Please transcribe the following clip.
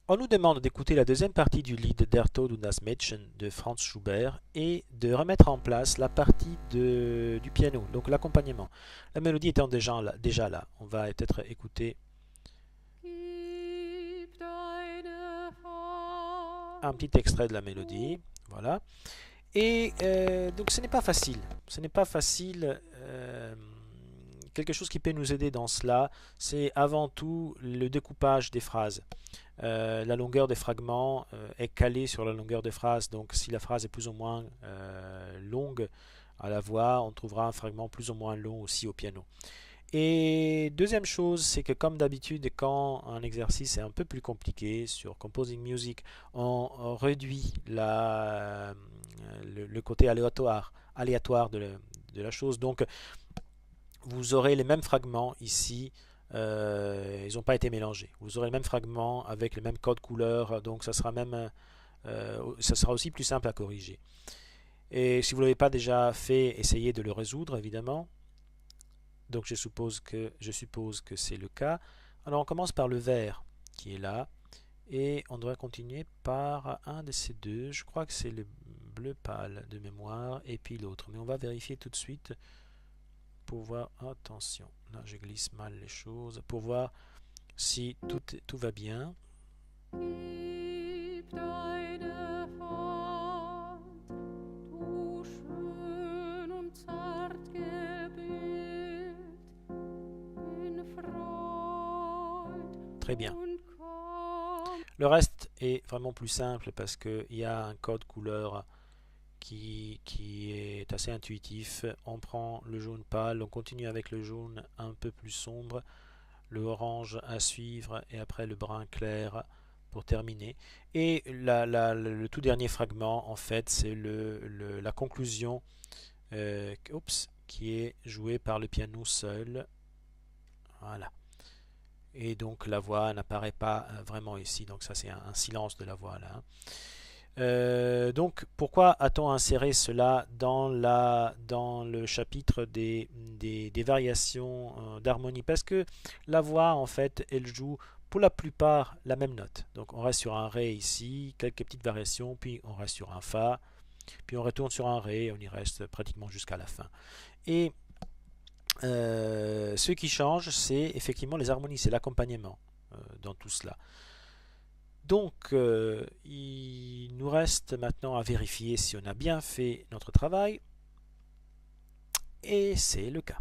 On nous demande d'écouter la deuxième partie du lied Der Tod und das Mädchen de Franz Schubert et de remettre en place la partie du piano, donc l'accompagnement. La mélodie étant déjà là, on va peut-être écouter Gib deine un Hand, petit extrait de la du mélodie. Voilà. Et donc ce n'est pas facile. Ce n'est pas facile. Quelque chose qui peut nous aider dans cela, c'est avant tout le découpage des phrases. La longueur des fragments est calée sur la longueur des phrases. Donc si la phrase est plus ou moins longue à la voix, on trouvera un fragment plus ou moins long aussi au piano. Et deuxième chose, c'est que comme d'habitude, quand un exercice est un peu plus compliqué sur Composing Music, on réduit le côté aléatoire de la chose. Donc vous aurez les mêmes fragments ici. Ils n'ont pas été mélangés. Vous aurez les mêmes fragments avec les mêmes codes couleurs, donc ça sera aussi plus simple à corriger. Et si vous ne l'avez pas déjà fait, essayez de le résoudre évidemment. Donc je suppose que c'est le cas. Alors on commence par le vert qui est là. Et on devrait continuer par un de ces deux. Je crois que c'est le bleu pâle de mémoire et puis l'autre. Mais on va vérifier tout de suite pour voir. Attention, là je glisse mal les choses. Pour voir si tout va bien. gib deine Hand, du schön und zart gebildet, in Freud Très bien. und komm. Le reste est vraiment plus simple parce qu'il y a un code couleur qui est assez intuitif. On prend le jaune pâle, on continue avec le jaune un peu plus sombre, le orange à suivre et après le brun clair pour terminer. Et le tout dernier fragment, en fait, c'est la conclusion qui est jouée par le piano seul. Voilà. Et donc la voix n'apparaît pas vraiment ici. Donc ça c'est un silence de la voix là. Donc pourquoi a-t-on inséré cela dans le chapitre des variations d'harmonie? Parce que la voix en fait elle joue pour la plupart la même note. Donc on reste sur un Ré ici, quelques petites variations, puis on reste sur un Fa, puis on retourne sur un Ré, on y reste pratiquement jusqu'à la fin. Et ce qui change c'est effectivement les harmonies, c'est l'accompagnement dans tout cela. Donc, il nous reste maintenant à vérifier si on a bien fait notre travail, et c'est le cas.